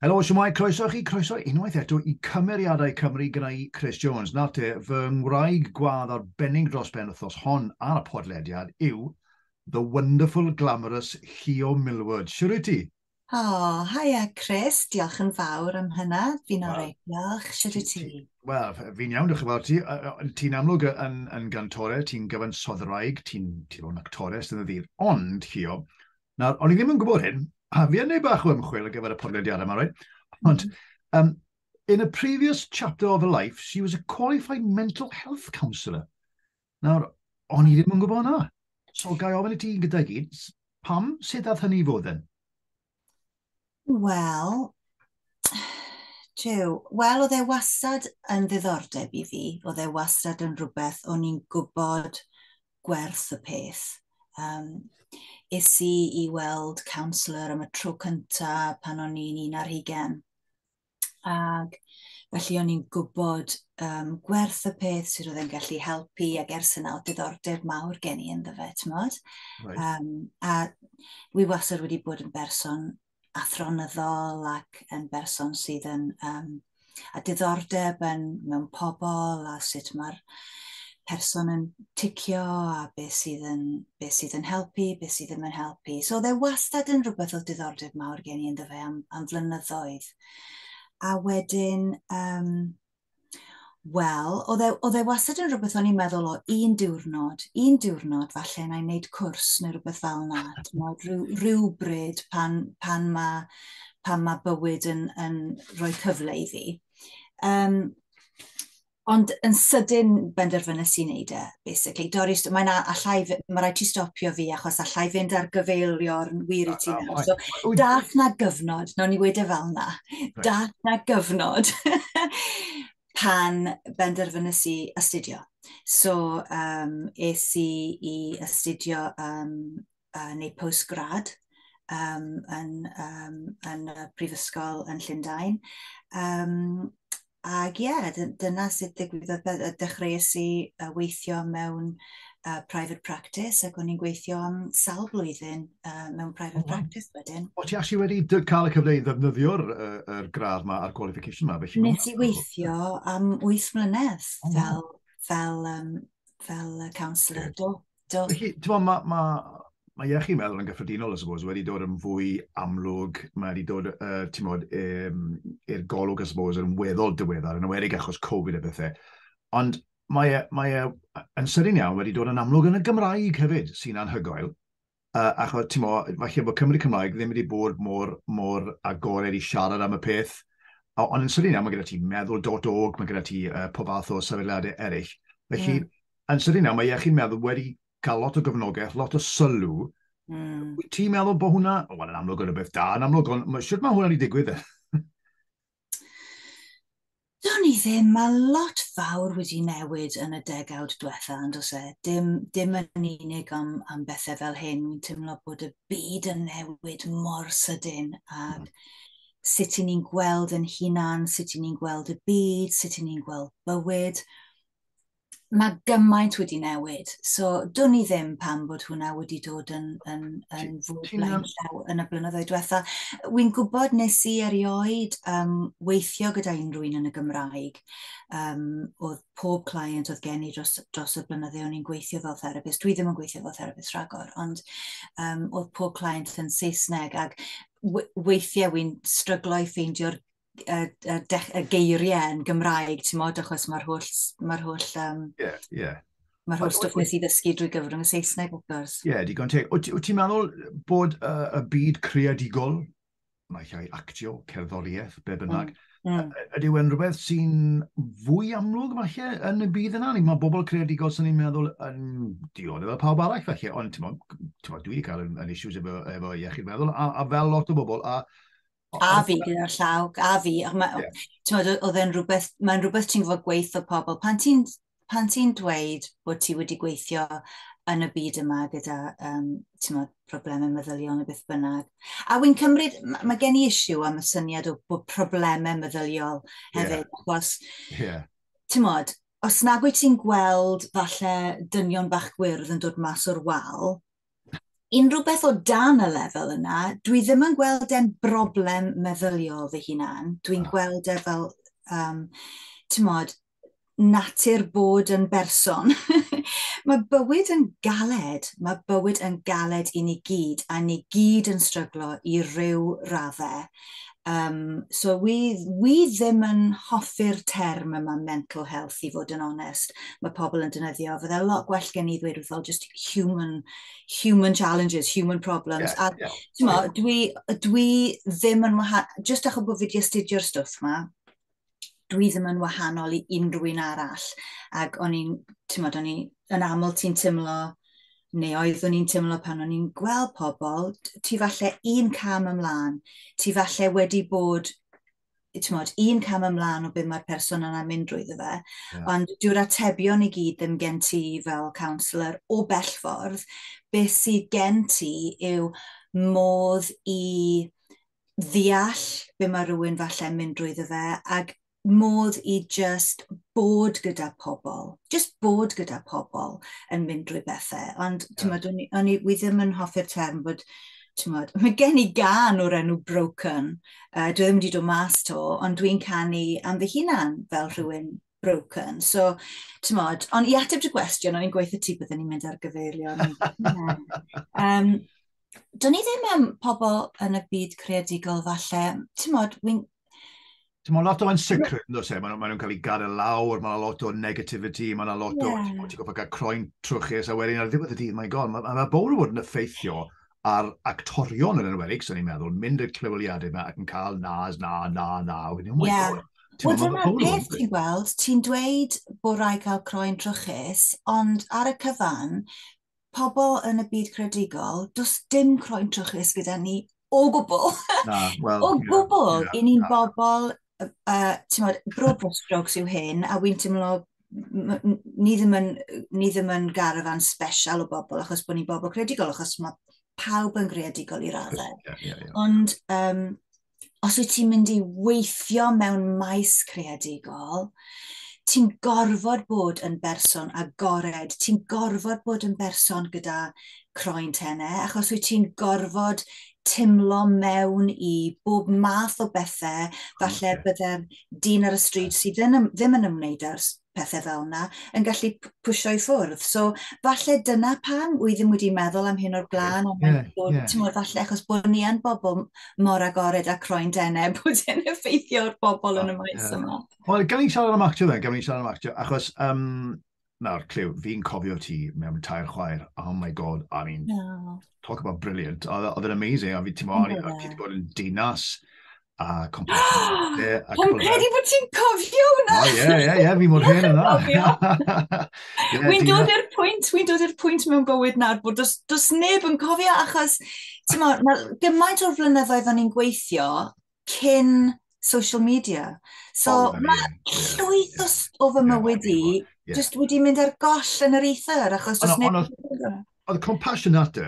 Helo, siwmai, croeso unwaith eto i Cymeriadau Cymru gyda i Chris Jones. Nawr te, fy ngwraig gwadd arbennig dros ben wythnos hon ar y podlediad yw the wonderful, glamorous Llio Millward. Siwr wyt ti? Haia Chris, diolch yn fawr am hynna. Fi'n Wel, oreit, diolch. Siwr wyt ti? Wel, fi'n iawn, diolch yn fawr ti. Ti'n amlwg yn gantorau, ti'n gyfansoddwraig, ti'n fod yn actores yn y ddir. Ond, Llio, nawr, o'n i ddim yn gwybod hyn, a fi yn neud bach o ymchwil ar gyfer y podlediad yma, right? Ond, in a previous chapter of her life, she was a qualified mental health counsellor. Nawr, o'n i ddim yn gwybod hwnna. So, gai ofyn i ti gyda gyd, pam sut dath hynny i fod yn? Wel, oedd e wastad yn ddiddordeb i fi. Oedd e wastad yn rhywbeth o'n i'n gwybod gwerth y peth. Is i weld counsellor am y tro cyntaf pan o'n i'n 11. Ac felly o'n i'n gwybod gwerth y peth sydd oedd e'n gallu helpu ac ers yna o diddordeb mawr gen i ynddo fe, t'mod? Right. A wi wastad wedi bod yn berson athronyddol ac yn berson sydd yn a diddordeb mewn pobl a sut mae'r person yn ticio a beth sydd yn helpu, beth sydd ddim yn helpu. So oedd e wastad yn rhywbeth o diddordeb mawr gen i ynddo fe am flynyddoedd. A wedyn, oedd e wastad yn rhywbeth o'n i'n meddwl o un diwrnod falle na i wneud cwrs neu rhywbeth fel yna. Rhywbryd pan mae bywyd yn rhoi cyfle i fi. Ond yn sydyn benderfynus i wneud e, basically. Doris, mae rhaid ti stopio fi achos allai fynd ar gyfeilio'r wir i ti nawr. So, dath na gyfnod, nawn ni wedi fel na, dath na gyfnod pan benderfynus i astudio. So, es i astudio neu postgrad yn y Prifysgol yn Llundain. Ac dyna sut dechreuais i weithio mewn private practice ac o'n i'n gweithio am sawl blwyddyn mewn private practice wedyn. O ti actually wedi cael y cyfle i ddefnyddio'r gradd yma a'r qualification yma? Nes i weithio am 8 mlynedd fel counsellor. Felly, mae iechyd meddwl yn gyffredinol, I suppose, wedi dod yn fwy amlwg, mae wedi dod, i'r golwg, I suppose, yn weddol diweddar, yn ymwedig achos Covid a bethau. Ond mae yn sydyn iawn wedi dod yn amlwg yn y Gymraeg hefyd, sy'n anhygoel. Achos, falle bod Cymru Cymraeg ddim wedi bod mor agored i siarad am y peth. Ond yn sydyn iawn, mae gyda ti meddwl.org, mae gyda ti pob fath o sefydliadau eraill. Felly, yn sydyn iawn, mae iechyd meddwl wedi cael lot o gyfnogaeth, lot o sylw. Ti'n meddwl bod hwnna, yn amlwg yn y beth da, yn amlwg, sut mae hwnna wedi digwydd e? Do'n i ddim, mae lot fawr wedi newid yn y degawd diwetha, ond os e. Dim yn unig am bethau fel hyn. Mi'n teimlo bod y byd yn newid mor sydyn. Ac sut i ni'n gweld yn hunan, sut i ni'n gweld y byd, sut i ni'n gweld bywyd. Mae gymaint wedi newid. So, do'n i ddim pan bod hwnna wedi dod yn fwy blaen llaw yn y blynyddoedd diwetha. Wy'n gwybod nes i erioed weithio gyda unrhyw un yn y Gymraeg. Oedd pob client oedd gen i dros y blynyddoedd o'n i'n gweithio fel therapist. Dwi ddim yn gweithio fel therapist rhagor, ond oedd pob client yn Saesneg ac weithiau wy'n stryglo i ffeindio'r y geiriau yn Gymraeg, ti'n modd, achos mae'r holl stwff nes i ddysgu drwy gyfrwng y Saesneg, wrth gwrs. Digon teg. Wyt ti'n meddwl bod y byd creadigol, mae llai actio, cerddoriaeth, be bynnag, ydy yn rhywbeth sy'n fwy amlwg falle yn y byd yna? Mae bobl creadigol sy'n ni'n meddwl yn dioddef fel pawb arall falle, ond dwi wedi cael yn issues efo iechyd meddwl, a fel lot o bobl, A fi gyda'r llaw, a fi. Mae'n rhywbeth ti'n fod gweithio pobl. Pan ti'n dweud bod ti wedi gweithio yn y byd yma gyda problemau meddyliol neu beth bynnag. A wy'n cymryd, mae gen i issue am y syniad o bod problemau meddyliol hefyd. Os nag wyt ti'n gweld falle dynion bach gwyrdd yn dod mas o'r wal, unrhyw beth o dan y lefel yna, dwi ddim yn gweld e'n broblem meddyliol fy hunan. Dwi'n gweld e fel, ti'n modd, natur bod yn berson. Mae bywyd yn galed. Mae bywyd yn galed i ni gyd, a ni gyd yn stryglo i ryw raddau. So we ddim yn hoffi'r term yma mental health, i fod yn onest. Mae pobl yn defnyddio. Fydde lot gwell gen i ddweud fel just human challenges, human problems. Dwi ddim yn wahanol, just achos bod fi wedi astudio'r stwff yma, dwi ddim yn wahanol i unrhyw un arall. Ac o'n i'n aml ti'n teimlo, neu oeddwn i'n teimlo pan o'n i'n gweld pobl, ti falle un cam ymlaen, ti falle wedi bod, un cam ymlaen o beth mae'r person yna'n mynd drwyddo fe, ond dyw'r atebion i gyd ddim gen ti fel counsellor o bellfordd, beth sydd gen ti yw modd i ddeall be mae rhywun falle mynd drwyddo fe, ac modd i just bod gyda pobl. Just bod gyda pobl yn mynd drwy bethau. Ond, wi ddim yn hoffi'r term bod, mae gen i gan o'r enw broken. Dwi ddim wedi dod mas to, ond dwi'n canu am fy hunan fel rhywun broken. So, ond i ateb dy gwestiwn, o'n i'n gweithio ti byddwn ni'n mynd ar gyfeirio. Do'n i ddim am pobl yn y byd creadigol falle. Mae lot o unsicrwydd, dos e. Maen nhw'n cael ei gadael lawr, mae lot o negativity, mae lot o, ti'n gofio gael croen trwchus, a wedyn ar ddiwedd y dydd, my god, mae bwrw bod yn effeithio ar actorion yn enwedig, sy'n ni'n meddwl, mynd i'r clyweliadau yma ac yn cael nas, na. Wedyn, oh my god. Wel, dyna'r peth ti'n gweld, ti'n dweud bod rai cael croen trwchus, ond ar y cyfan, pobl yn y byd creadigol, does dim croen trwchus gyda ni o gwbl. O gwbl, i ni'n bobl, broad strokes yw hyn, a wy'n teimlo, ni ddim yn garafan special o bobl, achos bod ni'n bobl creadigol, achos mae pawb yn creadigol i raddau. Ond os wyt ti'n mynd i weithio mewn maes creadigol, ti'n gorfod bod yn berson agored, ti'n gorfod bod yn berson gyda croen tennau, achos wyt ti'n gorfod teimlo mewn i bob math o bethau, falle bydde'r dyn ar y stryd sydd ddim yn ymwneud â'r pethau fel yna, yn gallu pwysio i ffwrdd. So, falle dyna pam wy ddim wedi meddwl am hyn o'r blaen, falle achos bod ni yn bobl mor agored a croen dennau, bod yn effeithio'r bobl yn y maes yma. Wel, gan i siarad am actio, achos nawr, Lliw, fi'n cofio ti mewn tair chwaer. Oh my god, I mean, talk about brilliant. Oedd yn amazing. A fi ti'n wedi bod yn dinas a compassion. Dwi'n credu bod ti'n cofio hwnna. Ie, fi mor hen yna. Wy'n dod i'r pwynt mewn bywyd nawr bod does neb yn cofio, achos gymaint o'r flynyddoedd o'n i'n gweithio cyn social media. So, mae llwyth o fy mywyd i just wedi mynd ar goll yn yr ether, achos does neb... Oedd compassionate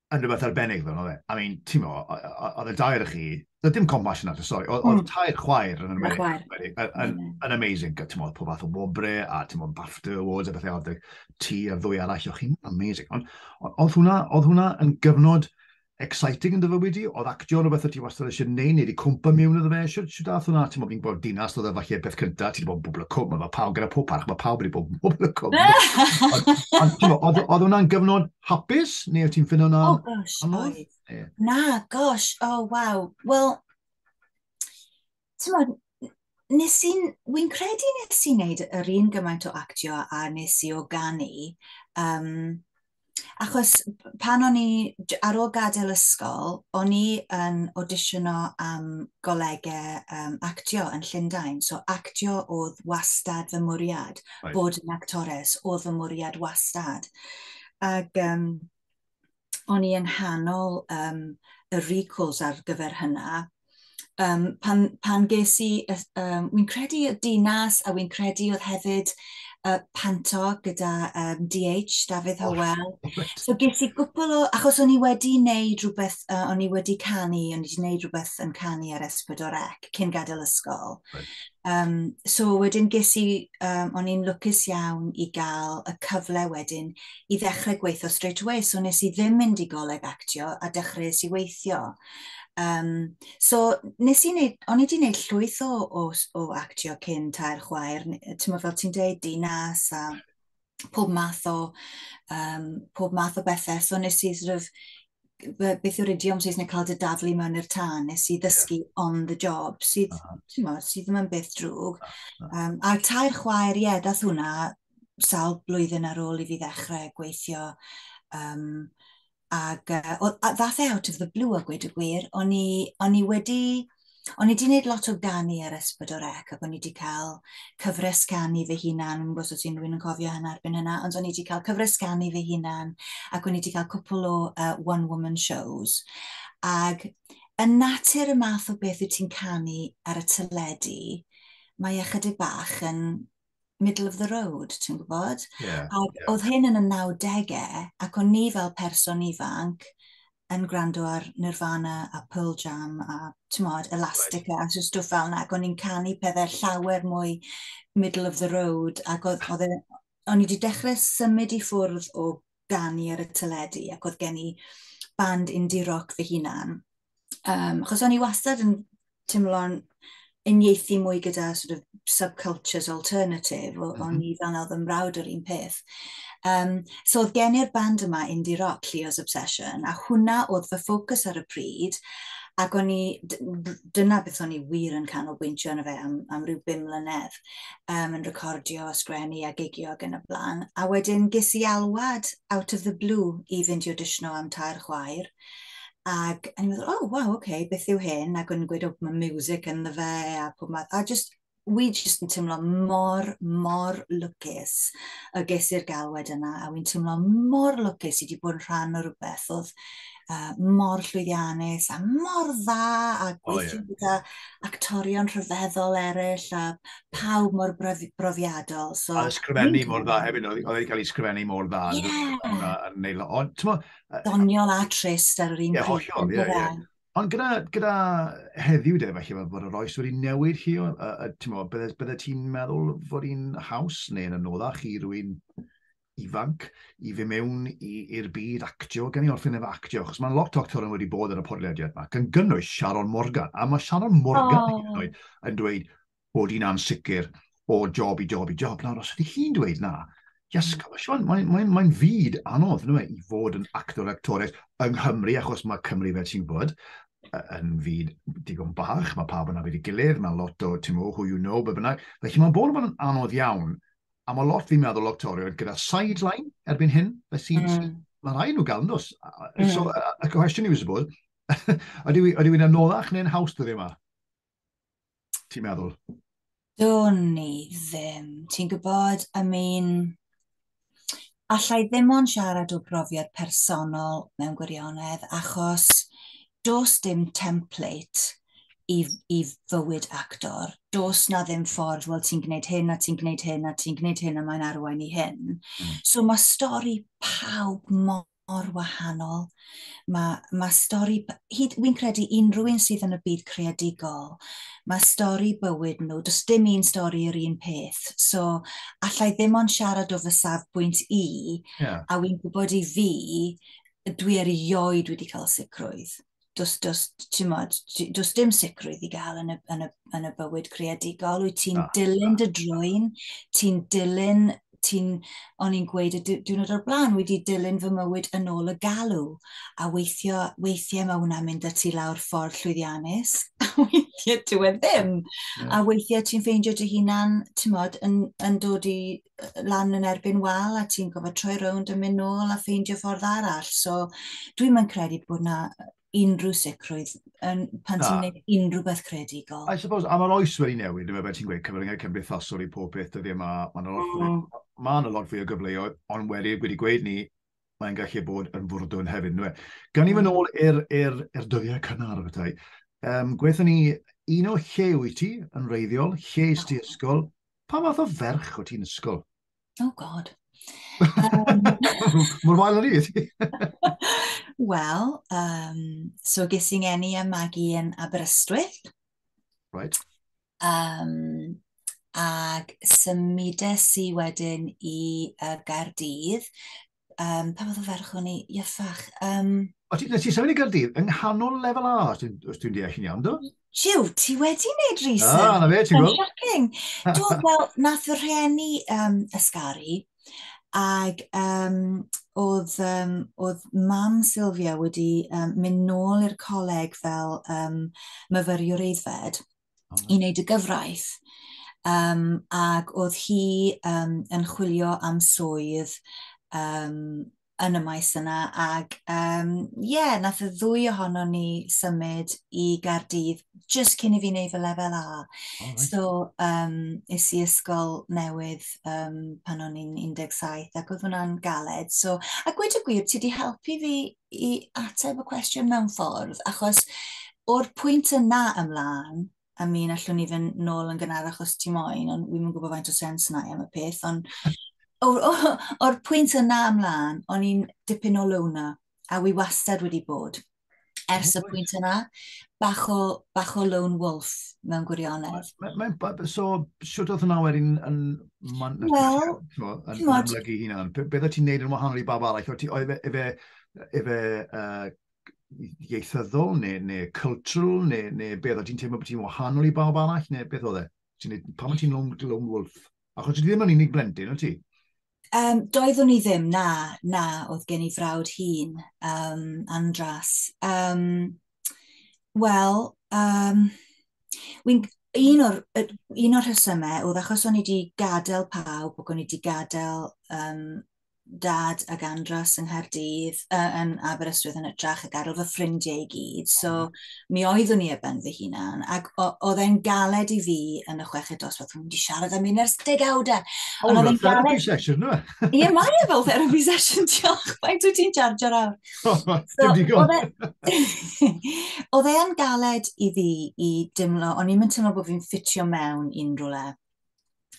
yn rhywbeth arbennig fel oedd e. I mean, ti'n mo, oedd y dair chi, dim compassionate, sorry, oedd tair chwaer yn yn amazing. Ti'n mo, pob fath o wobre, a ti'n mo, BAFTA Awards, a bethau oedd ti a'r ddwy arall, o'ch chi'n amazing. Ond oedd hwnna yn gyfnod exciting yn dy fywyd i? Oedd actio rhywbeth o ti wastad eisiau neud, neu di cwmpa mewn iddo fe? Siwr dath hwnna? Ti'n modd fi'n bod dinas, oedd e falle beth cynta, ti wedi bod yn bobl y cwm, mae pawb gyda pob parch, mae pawb wedi bod yn bobl y cwm. Oedd hwnna'n gyfnod hapus, neu oedd ti'n ffynu hwnna? Oh gosh, oedd. Na, gosh, oh wow. Wel, ti'n modd, wy'n credu nes i wneud yr un gymaint o actio a nes i o ganu, achos pan o'n i, ar ôl gadael ysgol, o'n i yn auditiono am golegau actio yn Llundain. So actio oedd wastad fy mwriad, bod yn actores oedd fy mwriad wastad. Ac o'n i yn nghanol y recalls ar gyfer hynna. Pan ges i, wy'n credu y dinas, a wy'n credu oedd hefyd panto gyda DH, Dafydd Hywel. So ges i gwbl o, achos o'n i wedi wneud rhywbeth, o'n i wedi canu, o'n i wedi wneud rhywbeth yn canu ar Ysbryd cyn gadael ysgol. So wedyn ges i, o'n i'n lwcus iawn i gael y cyfle wedyn i ddechrau gweithio straight away. So nes i ddim mynd i goleg actio a dechreuais i weithio. So nes i wneud, o'n i wedi wneud llwyth o actio cyn tair chwaer. Ti'n meddwl fel ti'n dweud, dinas a pob math o bethau. So nes i sort of, beth yw'r idiom sy'n cael dy daflu mewn i'r tân, nes i ddysgu on the job, sydd ddim yn beth drwg. A tair chwaer, dath hwnna sawl blwyddyn ar ôl i fi ddechrau gweithio. Ddath e out of the blue a gweud y gwir. O'n i wedi wneud lot o ganu ar Ysbryd ac o'n i wedi cael cyfres ganu fy hunan, yn gwrs o ti'n rhywun yn cofio hynna erbyn hynna, ond o'n i wedi cael cyfres ganu fy hunan ac o'n i wedi cael cwpl o one-woman shows. Ac yn natur y math o beth wyt ti'n canu ar y teledu, mae ychydig bach yn middle of the road, ti'n gwybod? Oedd hyn yn y 90au, ac o'n ni fel person ifanc yn gwrando ar Nirvana a Pearl Jam a, ti'n modd, Elastica a stwff fel yna, ac o'n i'n canu pethau llawer mwy middle of the road, ac o'n i wedi dechrau symud i ffwrdd o ganu ar y teledu, ac oedd gen i band indie rock fy hunan. Achos o'n i wastad yn teimlo'n uniaethu mwy gyda sort of subcultures alternative, o'n i fel oedd yn mrawd yr un peth. So oedd gen i'r band yma indie rock, Llio's Obsession, a hwnna oedd fy ffocws ar y pryd, ac dyna beth o'n i wir yn canolbwyntio yn y fe am ryw 5 mlynedd, yn recordio, sgwennu a gigio ac yn y blaen. A wedyn ges i alwad out of the blue i fynd i auditiono am tair chwaer. Ac o'n i'n meddwl, wow, beth yw hyn? Ac o'n i'n gweud, mae music yn the fe, a pob math. A wi just yn teimlo mor lwcus y ges i'r galwed yna, a wy'n teimlo mor lwcus i wedi bod yn rhan o rhywbeth oedd mor llwyddiannus a mor dda, a gweithio gyda actorion rhyfeddol eraill, a pawb mor brofiadol. A ysgrifennu mor dda hefyd, oedd wedi cael ei ysgrifennu mor dda. Doniol a trist ar yr un pryd. Ond gyda heddiw de, felly, bod yr oes wedi newid chi, bydde ti'n meddwl fod hi'n haws neu'n anoddach i rywun ifanc i fi mewn i'r byd actio, gen i orffen efo actio, achos mae'n lot o actorion wedi bod yn y podlediad yma, gan gynnwys Sharon Morgan, a mae Sharon Morgan yn dweud bod hi'n ansicr o job i job. Nawr, os ydy hi'n dweud na, mae'n fyd anodd i fod yn actores yng Nghymru, achos mae Cymru fel ti'n gwybod, yn fyd digon bach, mae pawb yna wedi gilydd, mae lot o, who you know, bynnag. Felly mae'n bod yn anodd iawn, a mae lot fi'n meddwl actorion gyda sideline erbyn hyn, mae rhaid nhw gael nos. So, y cwestiwn yw, suppose, ydy wy'n anoddach neu'n haws dyddi yma? Ti'n meddwl? Do'n ni ddim. Ti'n gwybod, allai ddim ond siarad o brofiad personol mewn gwirionedd, achos does dim template i fywyd actor. Does na ddim ffordd, wel, ti'n gwneud hyn, a ti'n gwneud hyn, a ti'n gwneud hyn, a mae'n arwain i hyn. So mae stori pawb mor wahanol. Mae stori, wy'n credu unrhyw un sydd yn y byd creadigol, mae stori bywyd nhw, does dim un stori yr un peth. So, allai ddim ond siarad o fy safbwynt a wy'n gwybod i fi, dwi erioed wedi cael sicrwydd. Does dim sicrwydd i gael yn y bywyd creadigol. Wyt ti'n dilyn dy drwyn, o'n i'n gweud y diwrnod o'r blaen, wedi dilyn fy mywyd yn ôl y galw, a weithiau mae hwnna'n mynd â ti lawr ffordd llwyddiannus, a weithiau dyw e ddim. A weithiau ti'n ffeindio dy hunan, yn dod i lan yn erbyn wal, a ti'n gofod troi rownd yn mynd nôl a ffeindio ffordd arall. So dwi'n credu bod na unrhyw sicrwydd pan ti'n gwneud unrhyw beth creadigol. I suppose, a mae'r oes wedi newid, dyma beth ti'n gweud, cyfryngau cymdeithasol i pob beth dyddi yma, mae'n a lot fwy o gyfleoedd, ond wedi gweud ni, mae'n gallu bod yn fwrdwn hefyd. Gan i fy nôl i'r dyddiau cynnar, bethau. Gweithio ni un o lle wyt ti yn reiddiol, lle ys ti ysgol, pa fath o ferch o ti'n ysgol? Oh, God. Mor wael yn i. Wel, so ges i'n ngeni a Maggie yn Aberystwyth. Right. Ag symudes i wedyn i Gaerdydd. Pa fath o ferch o'n i? Ieffach. Nes ti symud i Gaerdydd yng nghanol lefel A, os dwi'n deall chi'n iawn, do? Jiw, ti wedi wneud research. Ah, na fe, ti'n gweld? Shocking. Do, wel, nath y rhieni ysgaru, ag oedd mam Sylvia wedi mynd nôl i'r coleg fel myfyriwr aeddfed i wneud y gyfraith. Ag oedd hi yn chwilio am swydd yn y maes yna, ag nath y ddwy ohono ni symud i Gaerdydd just cyn i fi wneud fy lefel A. Right. So, is i ysgol newydd pan o'n i'n 17, ac oedd hwnna'n galed. So, a gweud y gwir, ti wedi helpu fi i ateb y cwestiwn mewn ffordd, achos o'r pwynt yna ymlaen, I mean, allwn ni fynd nôl yn gynharach os ti moyn, ond wi'n gwybod faint o sens yna am y peth, ond o'r pwynt yna ymlaen, o'n i'n dipyn o lowna, a wi wastad wedi bod. Ers y pwynt yna, bach o lone wolf mewn gwirionedd. So, siwt oedd hwnna wedyn yn ymlygu hunan? Beth oedd ti'n neud yn wahanol i bab arall? Oedd efe ieithyddol, neu cultural, neu beth oedd ti'n teimlo bod ti'n wahanol i bab arall, neu beth oedd e? Pam oedd ti'n lone wolf? Achos ti ddim yn unig blentyn, o ti? Doeddwn i ddim, na, oedd gen i frawd hun, Andras. Wel, un o'r rhesymau oedd achos o'n i wedi gadael pawb, ac o'n i wedi gadael dad ag Andras yng Nghaerdydd, yn Aberystwyth yn ytrach a gadael fy ffrindiau i gyd. So, mi oeddwn i ar ben fy hunan, ac oedd e'n galed i fi yn y chweched dosbarth. Dwi'n wedi siarad am un ers 10 Oedd e'n therapy session, no? Ie, mae fel therapy session, diolch. Faint wyt ti'n charger awr? Dim digon. Oedd e'n galed i fi i dimlo, o'n i'n teimlo bod fi'n ffitio mewn unrhyw le.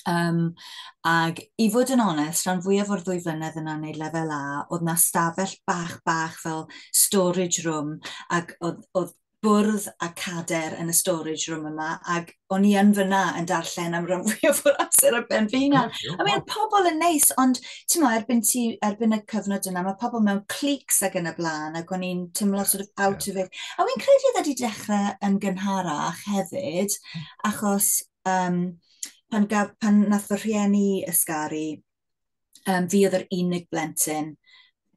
Ag i fod yn onest, rhan fwyaf o'r 2 flynedd yna wneud lefel A, oedd na stafell bach fel storage room, ac oedd bwrdd a cader yn y storage room yma, ac o'n i yn fyna yn darllen am rhan fwyaf o'r amser ar ben fi na. I mean, pobl yn neis, ond ti'n mo, erbyn y cyfnod yna, mae pobl mewn clics ag yn y blaen, ac o'n i'n teimlo sort of out of it. A wy'n credu wedi dechrau yn gynharach hefyd, achos pan nath y rhieni ysgaru, fi oedd yr unig blentyn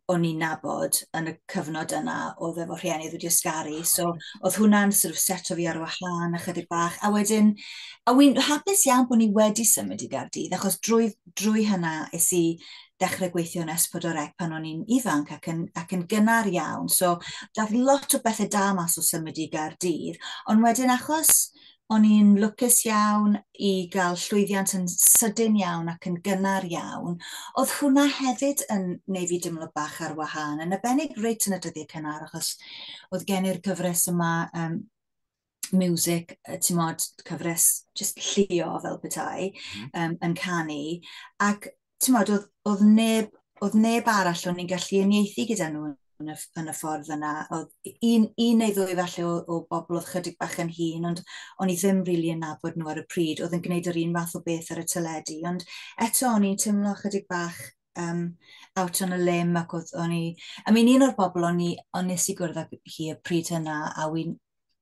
o'n i'n nabod yn y cyfnod yna, oedd efo rhieni wedi ysgaru. So, oedd hwnna'n sort of seto fi ar wahân ychydig bach. A wedyn, wy'n hapus iawn bod ni wedi symud i Gaerdydd, achos drwy hynna is i dechrau gweithio yn S4C pan o'n i'n ifanc ac yn gynnar iawn. So, dath lot o bethau da mas o symud i Gaerdydd, ond wedyn achos o'n i'n lwcus iawn i gael llwyddiant yn sydyn iawn ac yn gynnar iawn, oedd hwnna hefyd yn neu fi dimlo bach ar wahân, yn arbennig reit yn y dyddiau cynnar, achos oedd gen i'r cyfres yma music, ti'n modd, cyfres just Llio fel petai, yn canu, ac ti'n modd, oedd neb arall o'n i'n gallu uniaethu gyda nhw yn y ffordd yna. Oedd un neu ddwy falle o bobl oedd chydig bach yn hun, ond o'n i ddim rili yn nabod nhw ar y pryd. Oedd yn gwneud yr un fath o beth ar y teledu, ond eto o'n i'n teimlo chydig bach out on a limb, ac o'n i... I mean, un o'r bobl o'n nes i gwrdd ag hi y pryd hynna, a wy'n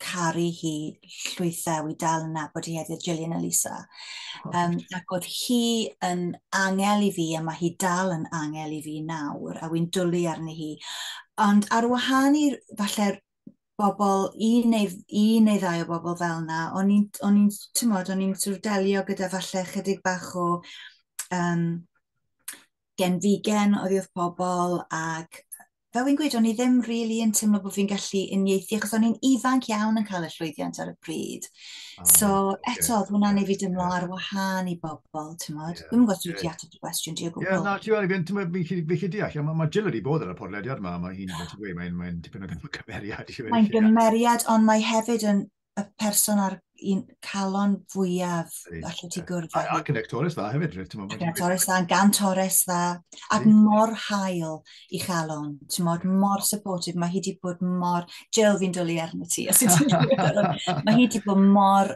caru hi llwythau, wy dal yn nabod hi heddiw, Gillian Elisa. Ac oedd hi yn angel i fi, a mae hi dal yn angel i fi nawr, a wy'n dwlu arni hi. Ond ar wahân i falle bobl, un neu ddau o bobl fel yna, o'n i'n sort of delio gyda falle chydig bach o gen figen oedd pobl, ac fel wy'n gweud, o'n i ddim really yn teimlo bod fi'n gallu uniaethu, achos o'n i'n ifanc iawn yn cael y llwyddiant ar y pryd. So, eto, oedd hwnna'n ei fi dymlo ar wahân i bobl, ti'n modd. Dwi'n gwybod sydd wedi ateb y gwestiwn ti o gwbl. Ie, na, ti'n fi chi deall, mae Jill wedi bod ar y podlediad yma, mae hi'n fel ti'n gweud, mae'n dipyn o gymeriad. Mae'n gymeriad, ond mae hefyd yn y person ar un calon fwyaf allai ti gwrdd â hi. Ac yn ectorus dda hefyd. Torres dda, gan Torres dda, ac mor hael i chalon, ti'n modd, mor supportive, mae hi wedi bod mor, Jill fi'n dwlu arno ti, os ydyn mae hi wedi bod mor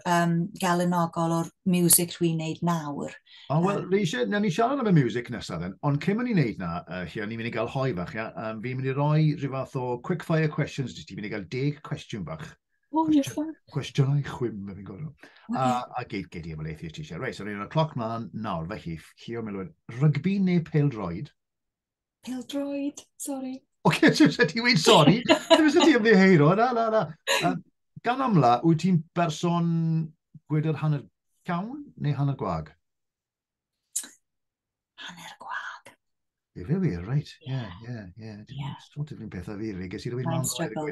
galenogol o'r music rwy'n neud nawr. O, wel, na ni siarad am y music nesaf then, ond cyn mynd i wneud na, ni'n mynd i gael hoi fach, fi'n mynd i roi rhyw fath o quick fire questions, ti'n mynd i gael 10 cwestiwn bach. Cwestiynau chwym, fi'n gwybod. A gyd i ymwneud i'r t-shirt. Reit, so ni'n y cloc mlaen nawr, felly, Llio Millward, rygbi neu pêl-droed? Pêl-droed, sorry. Oce, so ti wedi sori, ddim ys ti ymddeheiro, na. Gan amla, wyt ti'n berson gwydr hanner llawn neu hanner gwag? Hanner gwag. Fe wir, reit. Ie. Sort of un pethau fi, really. Ges i rwy'n ma'n struggle.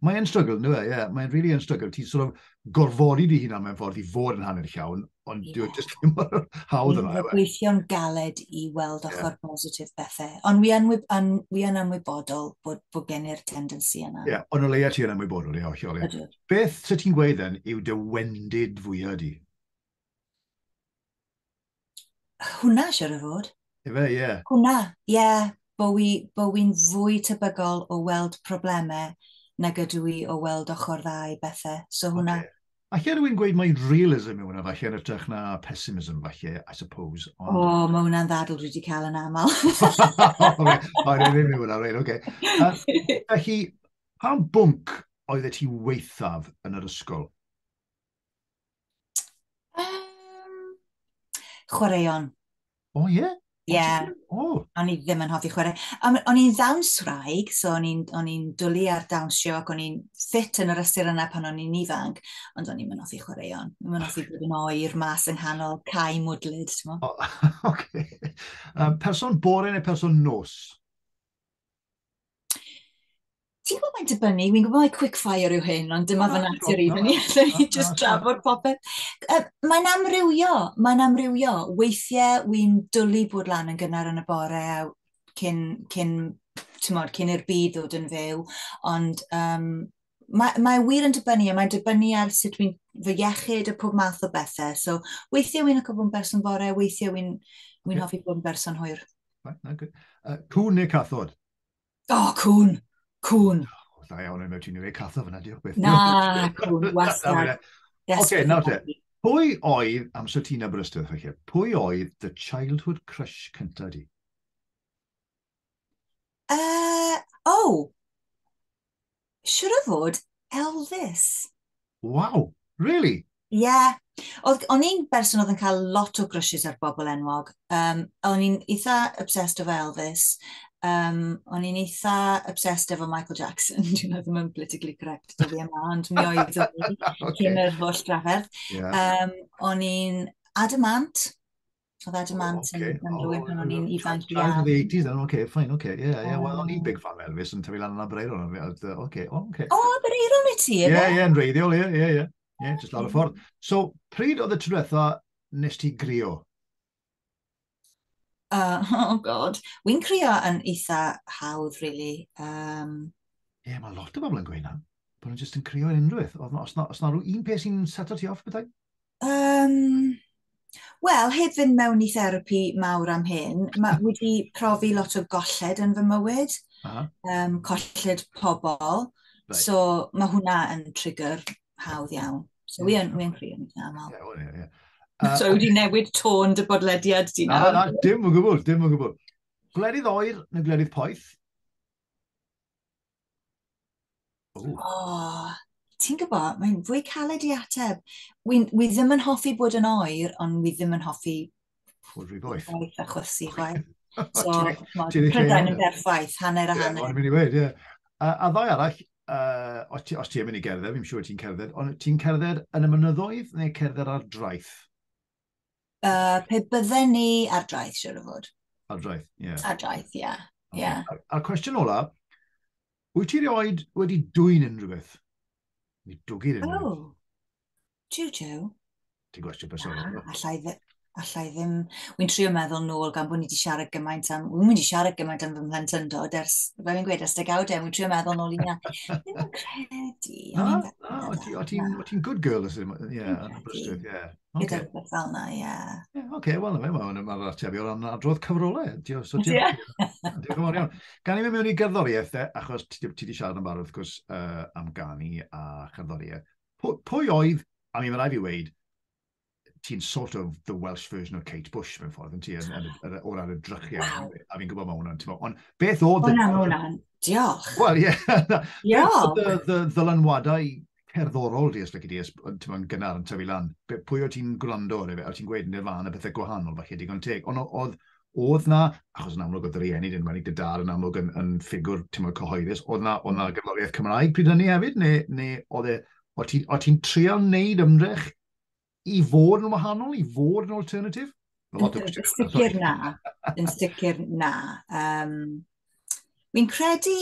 Mae'n struggle, no e, mae'n really yn struggle. Ti'n sort of gorfodi di hunan mewn ffordd i fod yn hanner llawn, ond dwi'n just ddim mor hawdd yna. Mae'n gweithio'n galed i weld ochr positif bethau. Ond wi yn ymwybodol bod gen i'r tendency yna. Ie, ond o leia ti yn ymwybodol, ie. Beth sy'n ti'n gweud then yw dy wendid fwyaf di? Hwna, siwr o fod. Efe, ie. Hwna, ie. Bo wi'n fwy tebygol o weld problemau nag ydw i o weld ochr dda i bethau. So hwna. A lle rwy'n gweud mae realism yw hwnna falle yn ytrach na pessimism falle, I suppose. O, mae hwnna'n ddadl dwi wedi cael yn aml. Mae'n ddim yw hwnna, reit, oce. Felly, pa bwnc oedd ti weithaf yn yr ysgol? Chwaraeon. O, ie? Ie, o'n i ddim yn hoffi chwarae. O'n i'n ddawns wraig, so o'n i'n dwlu ar dawnsio ac o'n i'n ffit yn yr ystyr yna pan o'n i'n ifanc, ond o'n i'n mynd hoffi chwaraeon. O'n i'n hoffi bod yn oer mas yng nghanol cae mwdlyd. Oce. Person bore neu person nos? Ti'n gwybod mae'n dibynnu? Wi'n gwybod mae quick fire yw hyn, ond dyma fy natur i. Ni just trafod popeth. Mae'n amrywio. Weithiau wy'n dwlu bod lan yn gynnar yn y bore cyn i'r byd ddod yn fyw, ond mae wir yn dibynnu, a mae'n dibynnu ar sut fy iechyd a pob math o bethau. So weithiau wy'n gwybod yn berson bore, weithiau wy'n hoffi bod yn berson hwyr. Cwn neu cathod? O, cwn. Cwn. Da iawn yn mewn ti'n ei cathod fyna, diolch beth. Na, cwn, wastad. Oce, nawr te. Pwy oedd, amser ti'n Aberystwyth, pwy oedd the childhood crush cynta di? Siwr o fod Elvis. Wow, really? Ie. O'n i'n berson oedd yn cael lot o crushes ar bobl enwog. O'n i'n eitha obsessed efo Elvis. O'n i'n eitha obsessed efo Michael Jackson. Dwi'n ddim yn politically correct o fi yma, ond mi oedd o fi cyn yr holl drafferth. O'n i'n Adamant. Oedd Adamant yn rhywun pan o'n i'n ifanc iawn. Child of the 80s then, okay, fine, okay. Well, o'n i'n big fan Elvis yn tyfu lan yn Aberaeron. Okay. O, Aberaeron i ti, yna? Ie, yn reiddiol, ie. Just lawr y ffordd. So, pryd oedd y trwetha nes ti grio? Oh god, wy'n crio yn eitha hawdd, really. Mae lot o bobl yn gweud na. Bod nhw'n just yn crio yn unrhyw. Os na un peth sy'n seto ti off bethau? Wel, heb fynd mewn i therapi mawr am hyn, wedi profi lot o golled yn fy mywyd. Colled pobl. So mae hwnna yn trigger hawdd iawn. So wy'n crio yn eitha aml. Ie. So wedi newid tôn dy bodlediad ti nawr? Na, dim yn gwybod. Gwledydd oer neu gwledydd poeth? Ti'n gwybod, mae'n fwy caled i ateb. Wi ddim yn hoffi bod yn oer, ond wi ddim yn hoffi bod rhy boeth. A chwysu chwaith. So, Prydain yn berffaith, hanner a hanner. O'n i'n mynd i weid, ie. A ddau arall, os ti'n mynd i gerdded, fi'n siŵr ti'n cerdded, ond ti'n cerdded yn y mynyddoedd neu cerdded ar draeth? Pe bydden ni ar draeth, siwr o fod. Ar draeth, ie. Ar draeth, ie. A'r cwestiwn ola, wyt ti rioed wedi dwy'n unrhyw beth? Wedi dwgu'r unrhyw beth? Jiw. Ti'n gwestiwn personol. Allai allai ddim, wy'n trio meddwl nôl gan bod ni wedi siarad gymaint am, wy'n mynd i siarad gymaint am fy mhlentyndod ers, fel fi'n gweud, ers degawdau, wy'n trio meddwl nôl i na. Ddim yn credu, o'n i'n o na. ti'n good girl, ie, Dwi'n yn y credu. Brystwyth, ie. Gyda Okay. rhywbeth fel na, ie. Oce, wel, mae'n atebion am adrodd cyfrolau. So, Ie. diolch yn fawr iawn. Gan i mynd mewn i gerddoriaeth, achos ti wedi siarad yn barod, wrth gwrs, am ganu a cherddoriaeth. Pwy oedd, a mi mae'n rhaid fi weid, ti'n sort of the Welsh version of Kate Bush mewn ffordd, yn ti, o'r ar y drychiau, a fi'n gwybod mae hwnna'n, ond beth oedd... Hwna'n, diolch. Wel, ie, beth oedd y ddylanwadau cerddorol di, os lygu di, yn gynnar yn tyfu lan? Pwy o ti'n gwrando ar o ti'n gweud yn Nirvana pethau gwahanol, falle digon teg? Ond oedd na, achos yn amlwg oedd yr rieni, dyn nhw'n dydar yn amlwg yn ffigwr cyhoeddus, oedd na gerddoriaeth Cymraeg pryd hynny hefyd, neu o ti'n trial wneud ymdrech i fod yn wahanol, i fod yn alternatif? Yn sicr na. Yn sicr na. Fi'n credu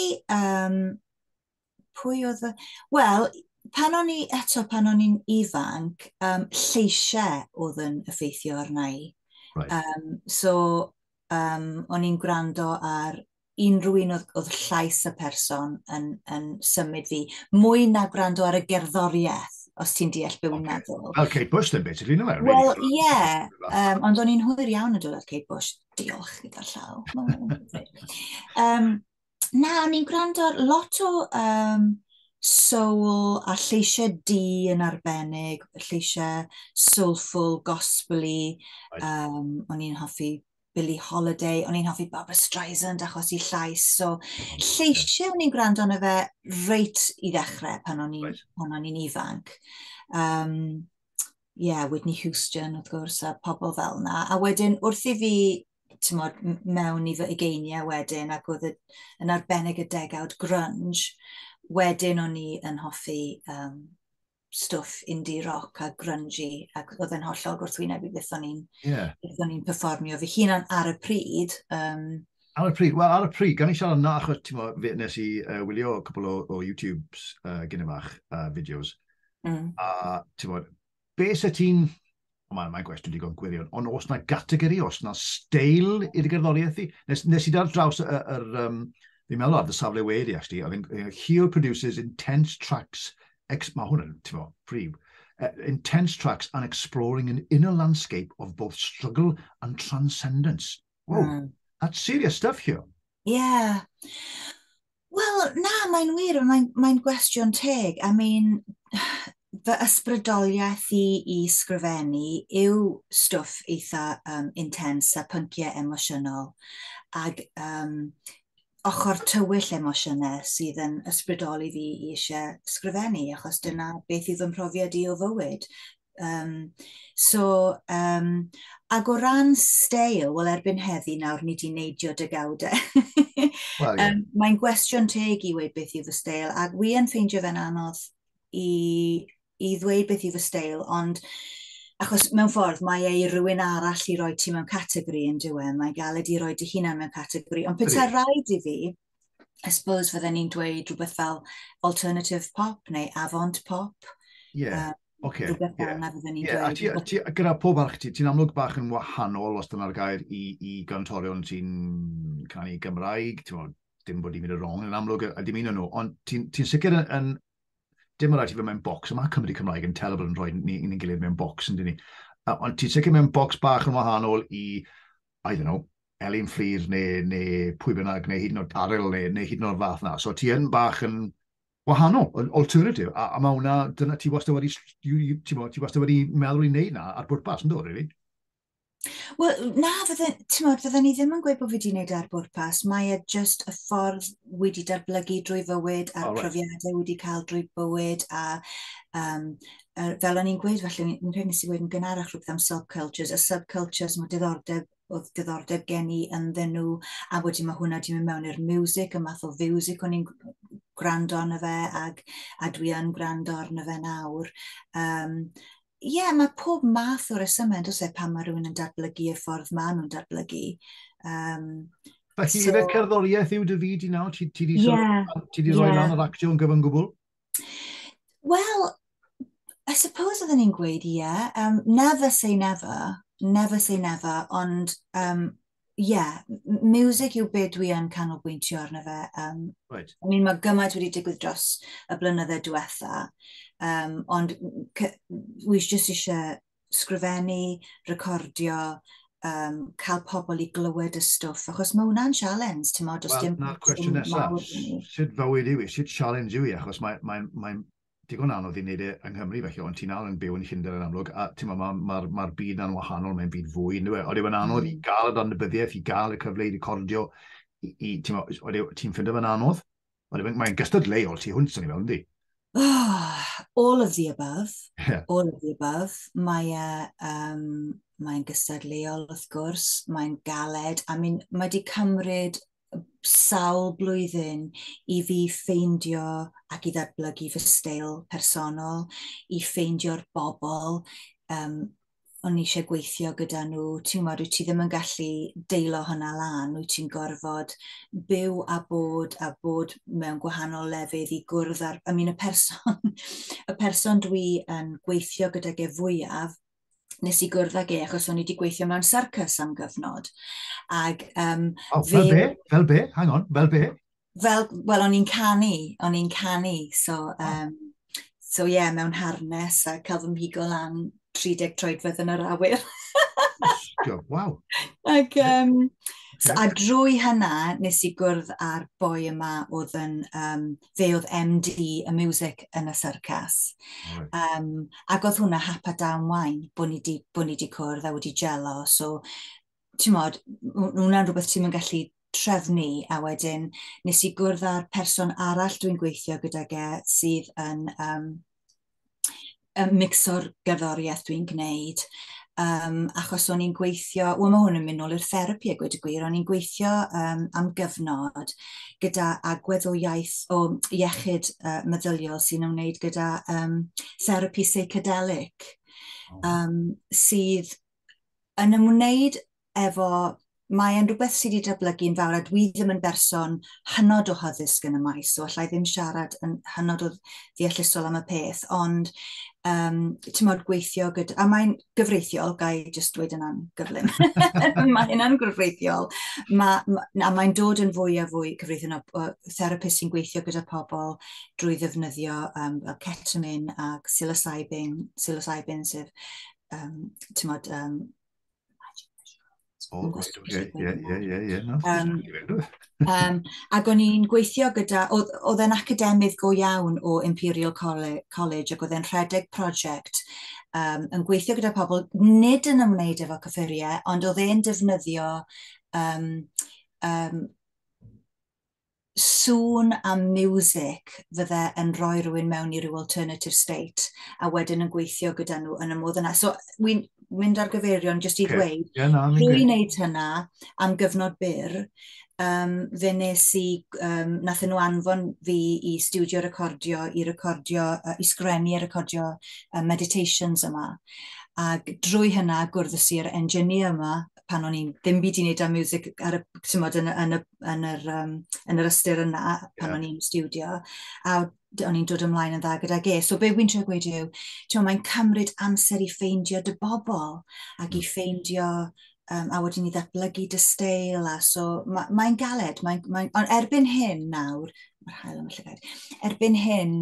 pwy oedd y... Wel, pan o'n i'n ifanc, lleisiau oedd yn effeithio arna i. So, o'n i'n gwrando ar unrhyw un oedd llais y person yn symud fi. Mwy na gwrando ar y gerddoriaeth, os ti'n deall be wy'n meddwl. Fel Kate Bush, then, basically, no? Wel, ie, ond o'n i'n hwyr iawn yn dod ar Kate Bush. Diolch gyda'r llaw. Na, o'n i'n gwrando ar lot o soul a lleisiau di yn arbennig, lleisiau soulful, gospel-y. O'n i'n hoffi Billie Holiday, o'n i'n hoffi Barbra Streisand achos i llais. So, lleisiau o'n i'n gwrando arno fe reit i ddechrau pan o'n i'n ifanc. Whitney Houston, wrth gwrs, a pobl fel na. A wedyn, wrth i fi mewn i fy ugeiniau wedyn, ac oedd yn arbennig y degawd grunge, wedyn o'n i yn hoffi stwff indie rock a grungy, ac oedd yn hollol gwrthwyneb i beth o'n i'n perfformio fy hunan ar y pryd. Ar y pryd, gan i siarad yna, achos nes i wylio cwbl o YouTubes gyda fach fideos, a beth sy'n ti'n, mae'n gwestiwn digon gwirion, ond os na categori, os na steil i'r gerddoriaeth i, nes i dar draws fi'n meddwl ar y safle wedi, actually, Llio produces intense tracks, mae hwnna'n, prif, intense tracks and exploring an inner landscape of both struggle and transcendence. Whoa, that's serious stuff here. Yeah. Wel, na, mae'n wir, mae'n gwestiwn teg. I mean, fy ysbrydoliaeth i sgrifennu yw stwff eitha intense a pynciau emosiynol. Ag ochr tywyll emosiynau sydd yn ysbrydoli fi i eisiau sgrifennu, achos dyna beth yw fy mhrofiad i o fywyd. Ag o ran steil, wel erbyn heddi nawr ni di neidio degawdau. Mae'n gwestiwn teg i weid beth yw fy steil, ac wi yn ffeindio fe'n anodd i ddweud beth yw fy steil, ond achos mewn ffordd mae ei rhywun arall i roi ti mewn categori yn diwedd, mae galed i roi dy hunan mewn categori, ond petai rhaid i fi, I suppose fydden ni'n dweud rhywbeth fel alternative pop neu avant pop. Rhywbeth fel na fydden ni'n dweud. Gyda pob arch ti'n amlwg bach yn wahanol os dyna'r gair i gantorion sy'n canu Gymraeg, dim bod i'n mynd y wrong, yn amlwg a dim un o'n nhw, ond ti'n sicr yn dim rhaid i fe mewn bocs, yma Cymru Cymraeg yn telebl yn rhoi ni'n gilydd mewn bocs, yn dyn ni. Ond ti'n sicr mewn bocs bach yn wahanol i, I don't know, Elin Fflir neu pwy bynnag, neu hyd yn oed Aril neu hyd yn oed fath na. So ti yn bach yn wahanol, alternative, a mae hwnna, dyna ti wastad wedi meddwl i wneud na ar bwrpas, yn dod, really? Wel, na, fydden ni ddim yn gweud bod fi wedi gwneud ar bwrpas. Mae e just y ffordd wedi datblygu drwy fywyd a profiadau wedi cael drwy bywyd a fel o'n i'n gweud, felly, yn rhaid nes i gweud yn gynharach rhywbeth am subcultures. Y subcultures mae diddordeb gen i ynddyn nhw, a wedyn mae hwnna wedi mynd mewn i'r music, y math o fiwsig o'n i'n gwrando arno fe, a dwi yn gwrando arno fe nawr. Mae pob math o resymau, dos pan mae rhywun yn datblygu y ffordd maen nhw'n datblygu. Felly, yfed cerddoriaeth yw dy fyd i nawr? Ti di roi lan yr actio yn gyfan gwbl? Well, I suppose oedden ni'n gweud, never say never. never say never, ond music yw beth dwi yn canolbwyntio arno fe. Right. Mae gymaint wedi digwydd dros y blynydde diwetha, ond wi jyst eisiau sgrifennu, recordio, cael pobl i glywed y stwff, achos mae hwnna'n challenge, ti'n modd, os dim na'r cwestiwn nesaf, sut fywyd yw i, sut challenge yw i, achos mae'n digon anodd i wneud e yng Nghymru, felly, ond ti'n yn byw yn Llundain yn amlwg, a mae'r byd na'n wahanol, mae'n byd fwy, ond yw yn anodd i gael y danbyddiaeth, i gael y cyfle i recordio, ti'n ffindo fe'n anodd? Mae'n gystadleuol, ti hwnt sy'n ei fel, yndi? All of the above. Yeah. All of the above. Mae'n gystadleuol, wrth gwrs. Mae'n galed. Mae wedi cymryd sawl blwyddyn i fi ffeindio ac i ddatblygu fy steil personol, i ffeindio'r bobl o'n i eisiau gweithio gyda nhw. Ti'n meddwl, ti ddim yn gallu deilo hynna lan, wyt ti'n gorfod byw a bod mewn gwahanol lefydd i gwrdd ar... y person dwi yn gweithio gyda ge fwyaf, nes i gwrdd ag achos o'n i wedi gweithio mewn circus am gyfnod. Fel be? Hang on, fel be? Wel, o'n i'n canu, so mewn harnes a cael fy mhigo lan 30 troedfedd yn yr awyr. Wow. A drwy hynna, nes i gwrdd ar boi yma oedd fe oedd MD y music yn y syrcas. Ac oedd hwnna hapa dawn wain bod ni di cwrdd a wedi gelo. So, ti'n modd, hwnna'n rhywbeth ti'n mynd gallu trefnu, a wedyn nes i gwrdd ar person arall dwi'n gweithio gyda ge sydd yn mixo'r gerddoriaeth dwi'n gwneud. Achos o'n i'n gweithio, mae hwn yn mynd nôl i'r therapi a gweud y gwir, o'n i'n gweithio am gyfnod gyda agwedd o iechyd meddyliol sy'n ymwneud gyda therapi psychedelic, sydd yn ymwneud efo, mae'n rhywbeth sydd wedi datblygu'n fawr, a dwi ddim yn berson hynod o hyddysg yn y maes, so allai ddim siarad yn hynod o ddeallusol am y peth, ond ti'n modd gweithio gyda, a mae'n gyfreithiol, gai jyst dweud yna'n gyflym. Mae hynna'n gyfreithiol, a mae'n dod yn fwy a fwy cyfreithiol o therapist sy'n gweithio gyda pobl drwy ddefnyddio ketamine a psilocybin sef, ti'n modd, ac o'n i'n gweithio gyda, oedd e'n academydd go iawn o Imperial College ac oedd e'n rhedeg prosiect yn gweithio gyda pobl, nid yn ymwneud efo cyffuriau, ond oedd e'n defnyddio sŵn a music fydde yn rhoi rhywun mewn i ryw alternative state a wedyn yn gweithio gyda nhw yn y modd yna. So, wy'n mynd ar gyfeirion jyst i ddweud, drwy wneud hynna am gyfnod byr, fe nes i, nath nhw anfon fi i studio recordio, i sgrennu a recordio meditations yma. Ac drwy hynna gwrddys i'r engineer yma, pan o'n i'n ddim byd i wneud â music yn yr ystyr yna, pan o'n i'n studio, a o'n i'n dod ymlaen yn dda gyda ge. So be wy'n trio gweud yw, mae'n cymryd amser i ffeindio dy bobl, ac i ffeindio, a wedyn i ddatblygu dy steil, a so mae'n galed, ond erbyn hyn nawr, mae'r hael am y llygaid, erbyn hyn,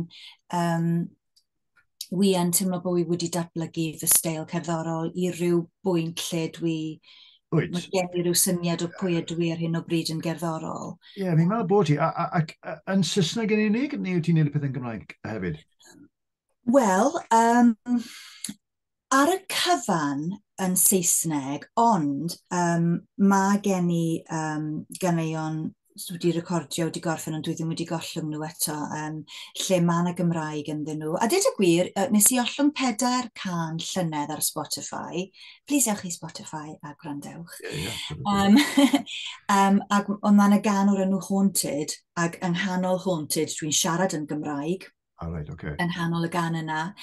wi yn teimlo bod wi wedi datblygu fy steil cerddorol i ryw bwynt lle mae gen i ryw syniad o pwy ydw i ar hyn o bryd yn gerddorol. Ie, fi'n meddwl bod ti. Ac yn Saesneg yn unig, neu wyt ti'n neud y peth yn Gymraeg hefyd? Wel, ar y cyfan yn Saesneg, ond mae gen i ganeuon wedi recordio, wedi gorffen, ond dwi ddim wedi gollwng nhw eto, lle mae yna Gymraeg ynddyn nhw. A dweud y gwir, nes i ollwng 4 can llynedd ar Spotify. Plis ewch i Spotify a gwrandewch. Ac ond mae yna gan o'r enw Haunted, ac yng nghanol Haunted dwi'n siarad yn Gymraeg. right, okay. Yn hanol y gan yna.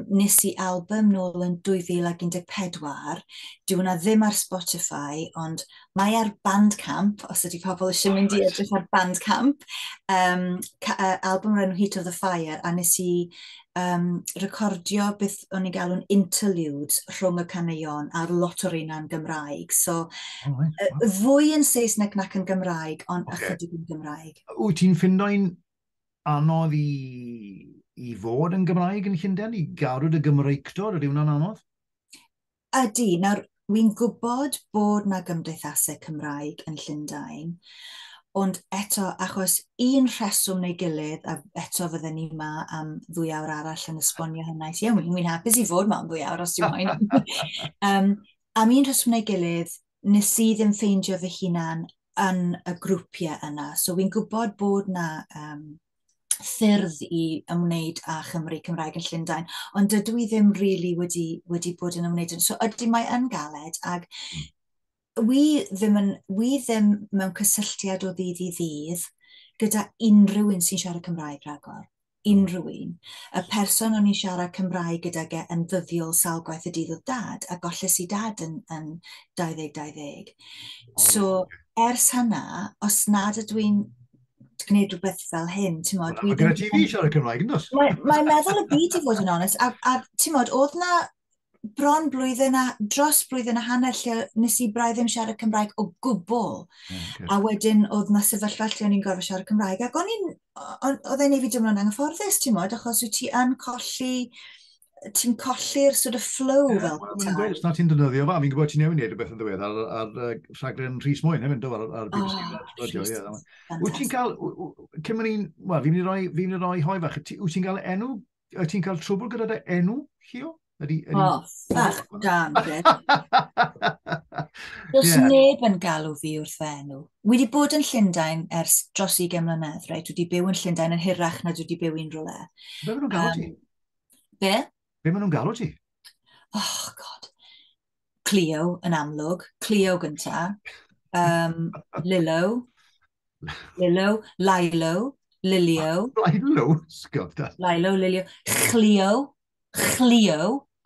Nes i album nôl yn 2014. Dyw hwnna ddim ar Spotify, ond mae ar Bandcamp, os ydy pobl eisiau mynd i edrych ar Bandcamp. Album o'r enw Heat of the Fire, a nes i recordio beth o'n i galw'n interludes rhwng y caneuon ar lot o'r un yn Gymraeg. So, fwy yn Saesneg nac yn Gymraeg, ond ychydig yn Gymraeg. Wyt ti'n ffindo'n anodd i fod yn Gymraeg yn Llundain, i garwyd y Gymreictod, ydy hwnna'n anodd? Ydy, nawr, wy'n gwybod bod na gymdeithasau Cymraeg yn Llundain, ond eto, achos un rheswm neu gilydd, a eto fydden ni yma am 2 awr arall yn esbonio hynna, wy'n hapus i fod yma am 2 awr os dwi'n moyn. Am un rheswm neu gilydd, nes i ddim ffeindio fy hunan yn y grwpiau yna, so wy'n gwybod bod na ffyrdd i ymwneud â Chymru Cymraeg yn Llundain, ond dydw i ddim really wedi bod yn ymwneud. So ydy mae yn galed, ac wi ddim mewn cysylltiad o ddydd i ddydd gyda unrhyw un sy'n siarad Cymraeg rhagor. Unrhyw un. Y person o'n i'n siarad Cymraeg gyda yn ddyddiol sawl gwaith y dydd o dad, a golles i dad yn 2020. So, ers hynna, os nad ydw i'n gwneud rhywbeth fel hyn, ti'n modd... Mae gyda ti fi siarad Cymraeg, yn dos? Mae'n meddwl y byd i fod yn onest, a ti'n modd, oedd na bron blwyddyn dros blwyddyn a hanner lle nes i braidd ddim siarad Cymraeg o gwbl. A wedyn oedd na sefyllfa lle o'n i'n gorfod siarad Cymraeg, ac oedd e'n ei fi dymlo'n anghyfforddus, ti'n modd, achos wyt ti yn ti'n colli'r sort of flow fel petai. Mae'n gweud, os na ti'n dynyddio fa, fi'n gwybod ti'n newid wneud rhywbeth yn ddiwedd ar rhaglen Rhys Mwyn, hefyd, ar BBC. Wyt ti'n cael, cymryd ni'n, wel, fi'n mynd i roi hoi fach, wyt ti'n cael enw, wyt ti'n cael trwbl gyda dy enw, Llio? Fach dan, Bryd. Does neb yn galw fi wrth fy enw. Wedi bod yn Llundain ers dros 20 mlynedd, reit? Wedi byw yn Llundain yn hirach na wedi byw un rhywle. Be maen nhw'n galw ti? Be? Be maen nhw'n galw ti? Oh, God. Llio yn amlwg. Llio gynta. Lilo. Lilo. Llio. Llio, Lilio. Llio.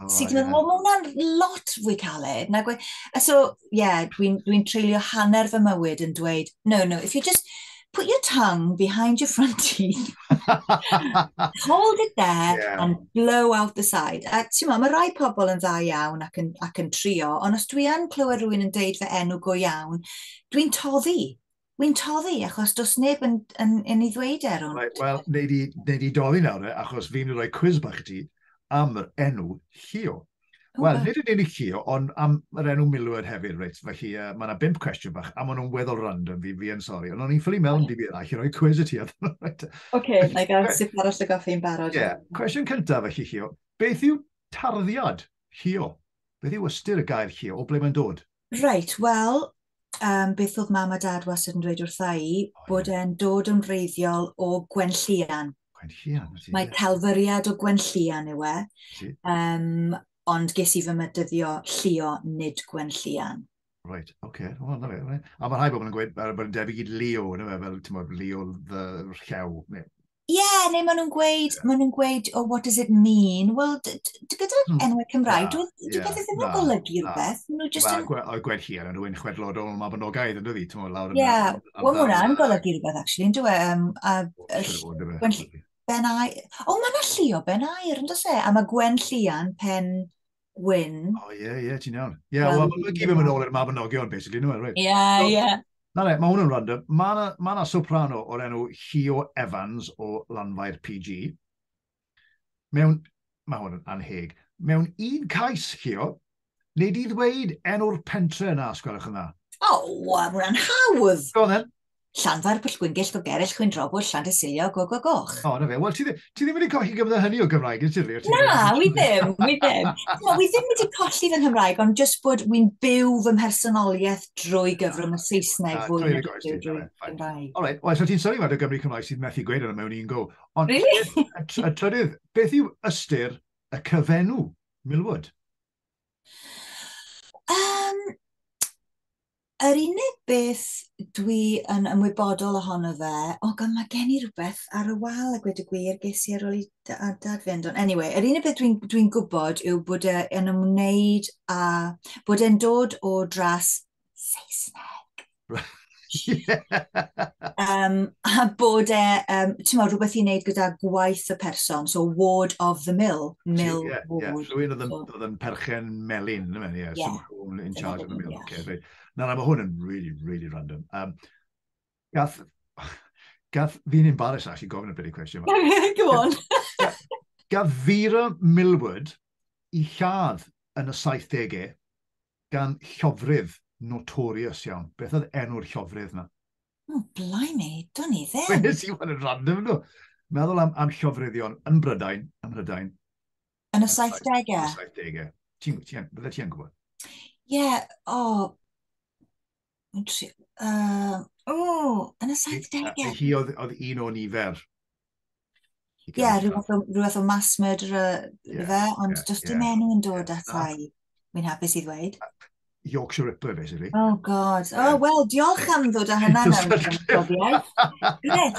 Sy'n meddwl, mae hwnna'n lot fwy caled. So, yeah, dwi'n treulio hanner fy mywyd yn dweud, no, if you just put your tongue behind your front teeth, hold it there and blow out the side. A ti'n meddwl, mae rai pobl yn dda iawn ac yn trio, ond os dwi yn clywed rhywun yn deud fy enw go iawn, dwi'n toddi. Wy'n toddi, achos does neb yn ei ddweud erwn. Wel, neud i doddi nawr, achos fi'n rhoi quiz bach i ti am yr enw Llio. Wel, nid yn unig Llio, ond am yr enw Millward hefyd, reit. Felly, mae yna 5 cwestiwn bach, a maen nhw'n weddol random, fi yn sori. Ond o'n i'n ffili mewn di byd all i roi quiz i ti. Oce, na i gael sip arall y goffi'n barod. Cwestiwn cyntaf, felly, Llio. Beth yw tarddiad Llio? Beth yw ystyr y gair Llio? O ble mae'n dod? Reit, wel, beth oedd mam a dad wastad yn dweud wrtha i, bod e'n dod yn wreiddiol o Gwenllian. Mae Celfyriad o Gwenllian yw e, ond ges i fy mydyddio Llio, nid Gwenllian. Right, oce. A mae rhai bobl yn gweud bod yn debyg i Leo, fel Leo the Llew. Ie, neu maen nhw'n gweud, oh, what does it mean? Wel, gyda enwau Cymraeg, dwi'n beth ddim yn golygu rhywbeth. Wel, Gwenllian yn rhywun chwedlod o'n Mabinogaidd yn dyddi? Ie, wel, mae hwnna'n golygu rhywbeth, actually, yn dwi Ben Aur. O, mae yna Llio Ben Aur, yn dod e? A mae Gwenllian Pen Wyn. O, ie, ti'n iawn. Ie, wel, mae'n gyd yn ôl i'r Mabinogion, basically, nhw, right? Ie. Mae hwnna'n random. Mae yna soprano o'r enw Llio Evans o Lanfair PG. Mae hwnna'n anheg. Mewn un cais, Llio, nid i ddweud enw'r pentre yna, os gwelwch yna. O, mae hwnna'n hawdd. Go on, then. Llanfair Pwllgwyngyll o Gerell Chwyntrobwll, Llantysilio, Goch. O, na fe. Wel, ti ddim wedi colli gyda hynny o Gymraeg, yn siri? Na, wi ddim. Wi ddim wedi colli fy Nghymraeg, ond just bod wy'n byw fy mhersonoliaeth drwy gyfrwng y Saesneg fwy na drwy Gymraeg. All right, so ti'n sylwi fod y Gymru Cymraeg sydd methu gweud yna mewn un go. Ond, really? y trydydd, beth yw ystyr y cyfenw Millward? Yr unig beth dwi yn ymwybodol ohono fe, gan mae gen i rhywbeth ar y wal a gweud y gwir, ges i ar ôl i dad fynd. Ond anyway, yr unig beth dwi'n gwybod yw bod e'n ymwneud a bod e'n dod o dras Saesneg. A bod ti'n meddwl, rhywbeth i wneud gyda gwaith y person, so ward of the mill, ward. Rwy'n oedd yn perchen melyn, Yeah. someone in charge of the mill. Okay, right. Now, mae hwn yn really, really random. Gath fi'n embarrassed actually gofyn y bloody question. Go on. Gath Llio Millward I lladd yn y 70au gan llofrydd notorious iawn. Beth oedd enw'r llofrydd na? Blimey, don't ni ddim. Nes I wna'n random nhw. Meddwl am llofryddion yn Brydain. Yn y 70au? Yn y 70au. Bydde ti'n gwybod? Ie, yn y 70au. Hi oedd un o nifer. Ie, rhywbeth o mass murderer fe, ond does dim enw yn dod atai. Wy'n hapus I ddweud. Yorkshire Ripper, basically. Oh, God. Wel, diolch am ddod â hynna mewn profiaeth. Gret.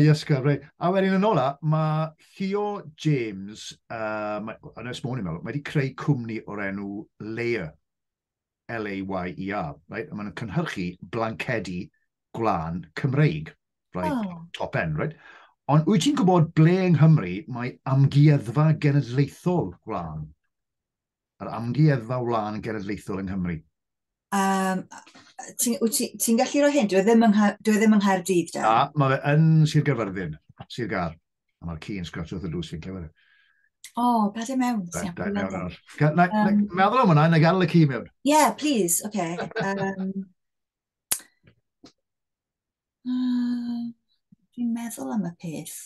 Yes, right. A wedyn yn ola, mae Llio James, yn ysmôn i'n meddwl, mae wedi creu cwmni o'r enw Layer, L-A-Y-E-R, right? A mae'n cynhyrchu blancedi gwlan Cymreig, right? Top end, right? Ond wyt ti'n gwybod ble yng Nghymru mae amgueddfa genedlaethol gwlan? Yr amgueddfa wlan genedlaethol yng Nghymru. Ti'n gallu rhoi hyn? Dwi ddim yng Nghaerdydd, da? Mae fe yn Sir Gaerfyrddin, Sir Gar. A mae'r ci yn scratch wrth y lws fi'n clywed. Gad I mewn. Meddwl am hwnna, na gadael y ci mewn. Yeah, please, okay. Dwi'n meddwl am y peth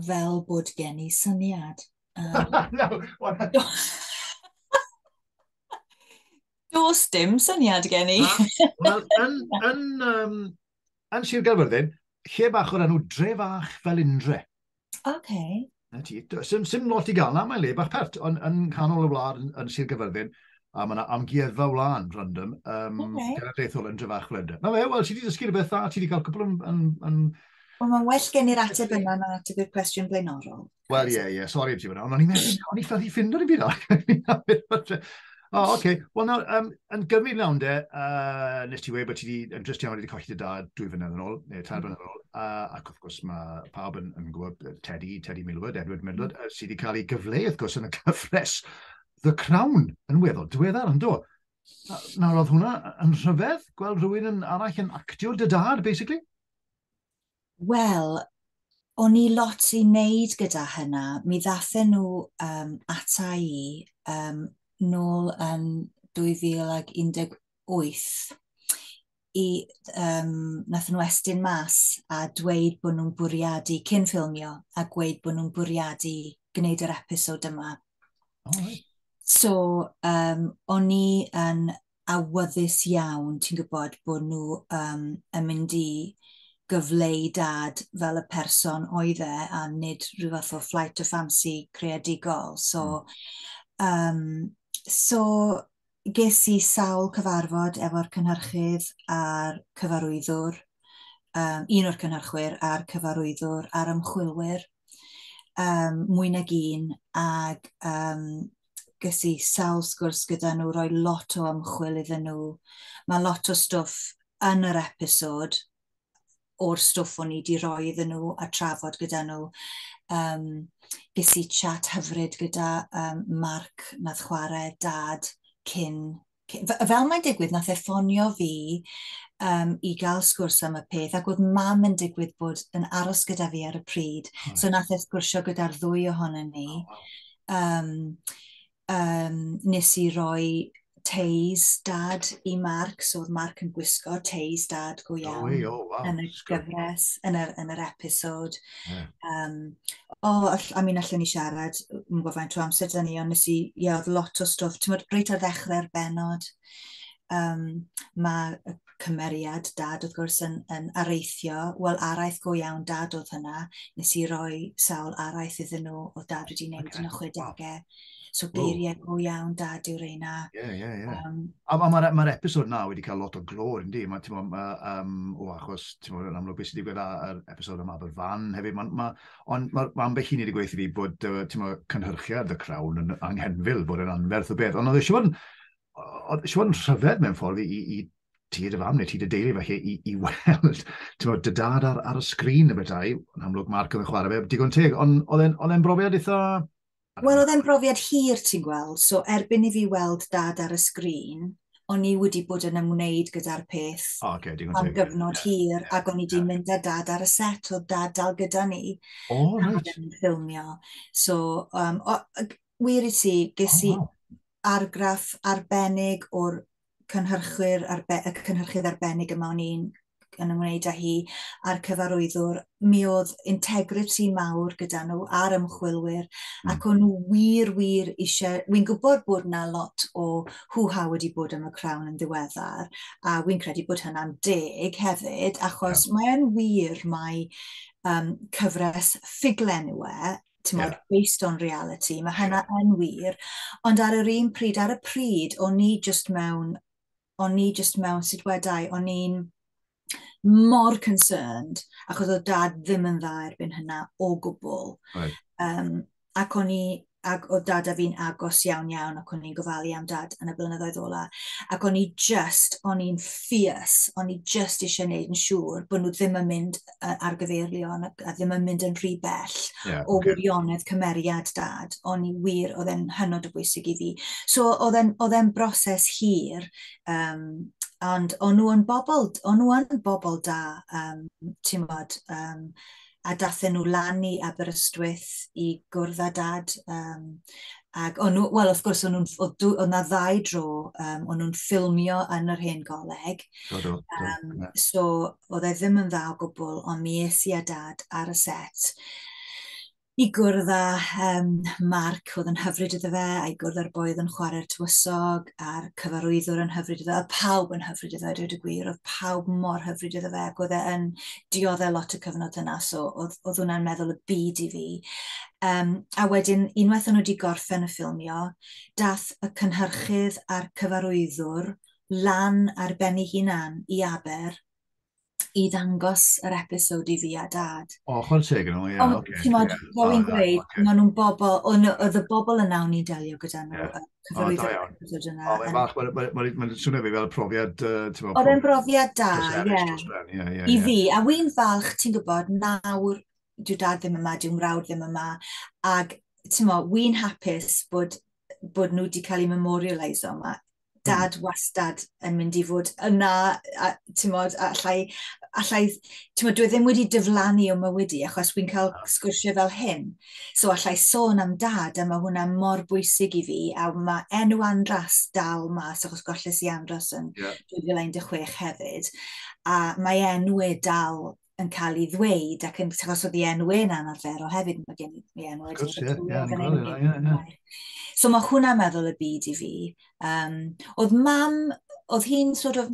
fel bod gen I syniad. Does dim syniad gen I. Wel, yn Sir Gaerfyrddin, lle bach o'r enw dre fach fel Undre. Okay. Sim lot I gael na, mae'n le bach pert, ond yn canol y wlad yn Sir Gaerfyrddin, a mae yna amgueddfa wlad random, genedlaethol yn dre fach fel Undre. Na fe, wel, ti wedi dysgu rhywbeth dda, ti wedi cael cwbl yn... Wel, mae'n well gen i'r ateb yna na ateb i'r cwestiwn blaenorol. Wel, ie, sori am ti fyna, ond o'n i'n ffeddi ffind o'r i byd. Oce. Wel, nawr, yn gymryd lawn de, nes ti wedi bod ti wedi, just iawn wedi colli dy dad 2 flynedd yn ôl, neu 3 flynedd yn ôl, ac wrth gwrs mae pawb yn gwybod Teddy Millward, Edward Millward, sydd wedi cael ei gyfleu, wrth gwrs, yn y cyfres The Crown yn weddol diweddar, yn do. Nawr, oedd hwnna yn rhyfedd, gweld rhywun yn arall yn actio dy dad, basically? Wel, o'n I lot I wneud gyda hynna. Mi ddathen nhw ata I nôl yn 2018 nath nhw estyn mas a dweud bod nhw'n bwriadu, cyn ffilmio, a gweud bod nhw'n bwriadu gwneud yr episod yma. So, o'n I yn awyddus iawn, ti'n gwybod, bod nhw yn mynd I gyfleu dad fel y person oedd a nid rhywbeth o flight of fancy creadigol. So, ges I sawl cyfarfod efo'r cynhyrchydd a'r cyfarwyddwr, un o'r cynhyrchwyr a'r cyfarwyddwr a'r ymchwilwyr, mwy nag un, ag ges I sawl sgwrs gyda nhw, roi lot o ymchwil iddyn nhw. Mae lot o stwff yn yr episod o'r stwff o'n I wedi roi iddyn nhw a trafod gyda nhw. Ges I chat hyfryd gyda Mark nath chwarae dad cyn fel mae'n digwydd, nath ffonio fi I gael sgwrs am y peth, ac oedd mam yn digwydd bod yn aros gyda fi ar y pryd. So nath sgwrsio gyda'r ddwy ohonyn ni. Nes I roi teis dad I Mark, so oedd Mark yn gwisgo teis dad go iawn yn y gyfres, yn yr episod. Allan ni siarad, yn gwybod faint o amser dyn ni, ond nes I, oedd lot o stwff. Ti'n modd, reit ar ddechrau'r benod, mae y cymeriad dad, wrth gwrs, yn areithio. Wel, araith go iawn dad oedd hynna. Nes I roi sawl araith iddyn nhw o dad wedi wneud yn y 60au. So geiriau go iawn dad yw'r reina. Ie. A mae'r episod na wedi cael lot o glor, yndi? Achos, yn amlwg beth sydd wedi gwneud ar episod yma bod fan hefyd. Ond mae ambell un wedi gweithio fi bod cynhyrchiad y Crown yn anghenfil bod yn anferth o beth. Ond oedd eisiau yn rhyfedd mewn ffordd i ti dy fam neu ti dy deulu felly i weld dy dad ar y sgrin y bethau. Yn amlwg Marc oedd yn chwarae fe, digon teg. Ond oedd e'n brofiad eitha... Wel, oedd e'n brofiad hir, ti'n gweld. So, erbyn i fi weld dad ar y sgrin, o'n i wedi bod yn ymwneud gyda'r peth am gyfnod hir, ac o'n i wedi mynd â dad ar y set, o dad dal gyda ni. Reit. Yn ffilmio. So, wir i ti, ges i argraff arbennig o'r cynhyrchydd arbennig yma o'n i'n yn ymwneud â hi a'r cyfarwyddwr. Mi oedd integrity mawr gyda nhw a'r ymchwilwyr ac o'n nhw wir eisiau... Wy'n gwybod bod yna lot o hw-ha wedi bod am y Crown yn ddiweddar a wy'n credu bod hynna'n deg hefyd achos mae'n wir mae cyfres ffuglen yw based on reality, mae hynna yn wir, ond ar yr un pryd, ar y pryd, o'n i just mewn, sut wedai, o'n i'n mor concerned, achos oedd dad ddim yn dda erbyn hynna o gwbl. Ac oedd dad a fi'n agos iawn ac o'n i'n gofalu am dad yn y blynyddoedd ola. Ac o'n i'n fierce, o'n i just eisiau gwneud yn siŵr bod nhw ddim yn mynd ar gyfeirion a ddim yn mynd yn rhy bell o wirionedd cymeriad dad. O'n i wir, oedd e'n hynod o bwysig i fi. So oedd e'n broses hir, ond o'n nhw yn bobl da, ti'n bod, a dathen nhw lan i Aberystwyth i gwrdd â dad. Ac o'n nhw, wel, wrth gwrs, oedd na 2 dro, o'n nhw'n ffilmio yn yr hen goleg. So, oedd e ddim yn dda o gwbl, ond mi es i a dad ar y set i gwrdd â Marc oedd yn hyfryd iddo fe, a i gwrdd â'r boi oedd yn chwarae'r tywysog, a'r cyfarwyddwr yn hyfryd iddo fe, a pawb yn hyfryd iddo fe, dweud y gwir, oedd pawb mor hyfryd iddo fe, ac oedd e'n dioddau lot y cyfnod yna, so oedd hwnna'n meddwl y byd i fi. A wedyn, unwaith o'n nhw wedi gorffen y ffilmio, dath y cynhyrchydd a'r cyfarwyddwr lan ar ben ei hunan i Aber, i ddangos yr episod i fi a dad. Chwarae teg yn nhw, ie. Ti'n modd, fel i'n gweud, maen nhw'n bobl, oedd y bobl yna o'n i'n delio gyda nhw, cyfarwyddwr yr episod yna. Mae'n swnio fi fel profiad... Oedd e'n brofiad da, ie. I fi, a wy'n falch, ti'n gwybod, nawr, dyw dad ddim yma, dyw mrawd ddim yma, ac ti'n modd, wy'n hapus bod nhw wedi cael ei memorialisio yma. Dad wastad yn mynd i fod yna, ti'n modd, allai, ti'n modd, dwi ddim wedi diflannu o mywyd i, achos wy'n cael sgwrsio fel hyn. So allai sôn am dad, a mae hwnna mor bwysig i fi, a mae enw Andras dal mas, achos golles i Andros yn 2016 hefyd, a mae enw dal yn cael ei ddweud, ac yn achos oedd ei enw yn anarferol hefyd, mae gen i enw. So mae hwnna'n meddwl y byd i fi. Oedd mam, oedd hi'n sort of,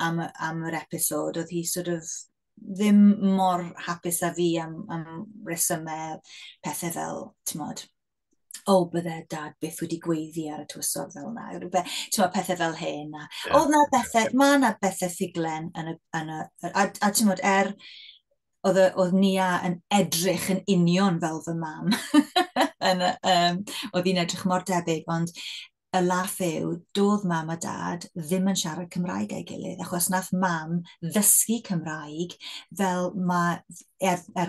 am yr episod, oedd hi sort of ddim mor hapus â fi am resymau pethau fel, ti'n modd, bydde dad byth wedi gweiddi ar y tywysog fel yna. Ti'n modd, pethau fel hyn. Mae yna bethau ffuglen a ti'n modd, oedd Nia yn edrych yn union fel fy mam. Oedd hi'n edrych mor debyg, ond y laff yw, doedd mam a dad ddim yn siarad Cymraeg ei gilydd, achos nath mam ddysgu Cymraeg fel mae,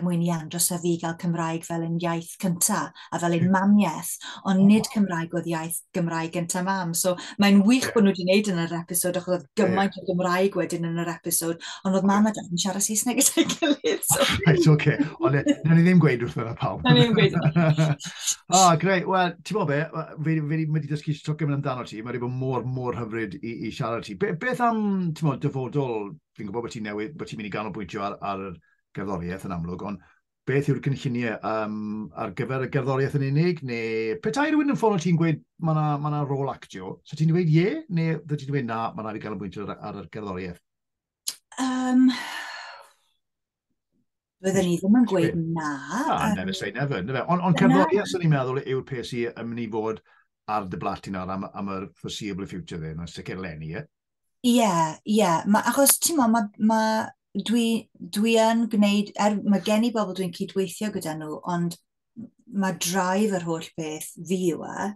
mwyn i Andros a fi gael Cymraeg fel yn iaith cynta, a fel ein mamiaeth, ond nid Cymraeg oedd iaith Gymraeg gynta mam. So mae'n wych bod nhw wedi gwneud yn yr episod, achos oedd gymaint o Gymraeg wedyn yn yr episod, ond oedd mam a dad yn siarad Saesneg gyda'i gilydd. Right, oce. Ond na ni ddim gweud wrth yna pawb. Na ni ddim gweud. Greu. Wel, ti'n bod be, fe wedi dysgu stwcio mynd amdano ti, mae wedi bod mor hyfryd i siarad ti. Beth am, ti'n bod, dyfodol, fi'n gwybod bod ti'n mynd i ganolbwyntio ar gerddoriaeth yn amlwg, ond beth yw'r cynlluniau ar gyfer y gerddoriaeth yn unig, neu petai rhywun yn ffordd ti'n gweud mae yna rôl actio, so ti'n dweud ie, neu ddod ti'n dweud na, mae yna i ganolbwyntio ar y gerddoriaeth? Byddwn ni ddim yn gweud Shame. na. Ah, never say never. Ond cerddoriaeth, sy'n ni'n meddwl, yw'r peth sy'n mynd i fod ar dy blat i nawr am y foreseeable future dde, yn sicr lenni, ie? Ie. Achos ti'n mo, dwi yn gwneud, mae gen i bobl dwi'n cydweithio gyda nhw, ond mae drive yr holl beth fi yw a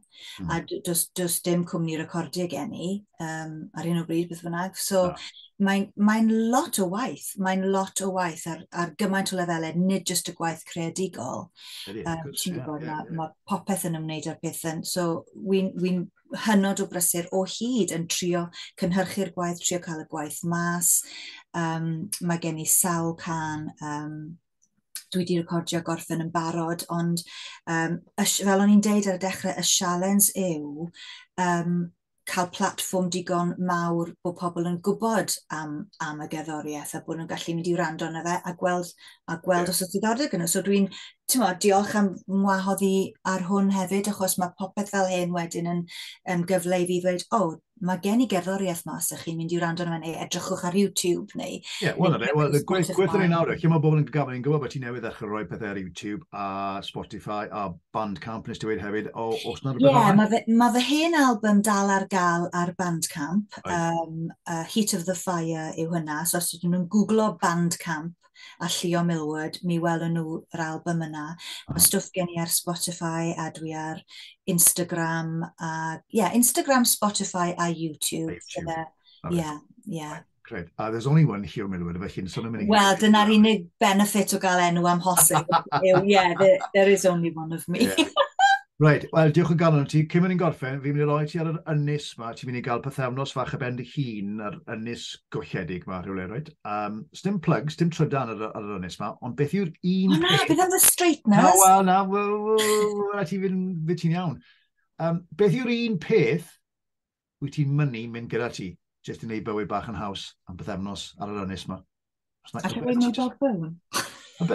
does dim cwmni recordio gen i ar un o bryd beth bynnag. So mae'n lot o waith, ar gymaint o lefelau, nid jyst y gwaith creadigol. Ti'n gwybod, mae popeth yn ymwneud â'r pethau. So wy'n hynod o brysur o hyd yn trio cynhyrchu'r gwaith, trio cael y gwaith mas. Mae gen i sawl can dwi wedi recordio gorffen yn barod, ond fel o'n i'n deud ar y dechrau, y sialens yw cael platfform digon mawr bod pobl yn gwybod am y gerddoriaeth a bod nhw'n gallu mynd i wrando yna fe a gweld os oes diddordeb gyda. So dwi'n diolch am wahoddi ar hwn hefyd, achos mae popeth fel hyn wedyn yn gyfle i fi ddweud, mae gen i gerddoriaeth mas ych chi'n mynd i wrando yna neu edrychwch ar YouTube neu... Gweithio ni nawr, lle mae bobl yn gwybod bod ti newydd ddechrau rhoi pethau ar YouTube a Spotify a Bandcamp nes ti wedi hefyd, os na rhywbeth? Mae fy hen album dal ar gael ar Bandcamp. Heat of the Fire yw hynna, so os ydyn nhw'n googlo Bandcamp a Llio Millward, mi welwn nhw yr album yna. Mae stwff gen i ar Spotify a dwi ar Instagram, Instagram, Spotify a YouTube. Great. There's only one Llio Millward, felly sôn am Wel, dyna'r unig benefit o gael enw amhosib. There is only one of me. Right, wel, diolch yn galon ti. Cyn mynd i'n gorffen, fi'n mynd i roi ti ar yr ynys ma. Ti'n mynd i gael pethefnos fach y ben dy hun ar ynys golledig ma, rhywle, right? Sdim plugs, sdim trydan ar yr ynys ma, ond beth yw'r un peth... bydd am the straightness. Wel, ti fydd ti'n iawn. Beth yw'r un peth wyt ti'n mynd gyda ti, jyst i wneud bywyd bach yn haws am pethefnos ar yr ynys ma? Allai wedi mobile phone?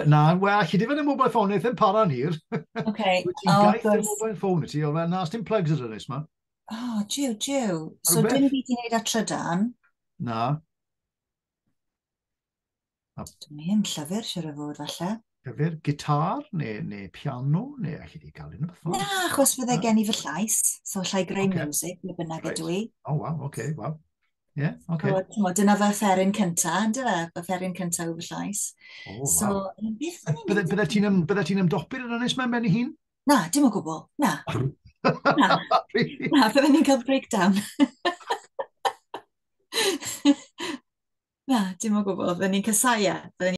Na, wel, chi di fynd y mobile phone, eithaf para'n hir. Okay. Wyt ti'n gaeth y mobile phone i ti, o fel, na, sdim plugs ar ynys ma. Jiw. So dim byd i wneud â trydan? Na. Dwi'n hyn llyfr, siwr o fod, falle. Llyfr, gitar, neu piano, neu allai di gael un o beth. Na, achos fydde gen i fy llais, so allai greu music, neu bynnag ydw i. Wow, oce, wow. Ie, oce. Dyna fy offeryn cynta, ynddo fe? Fy offeryn cynta yw fy llais. Wow. Bydde ti'n ymdopi'r yn ynys mewn ben i hun? Na, dim o gwbl. Na, bydde ni'n cael breakdown. Na, dim o gwbl. Bydde ni'n casau.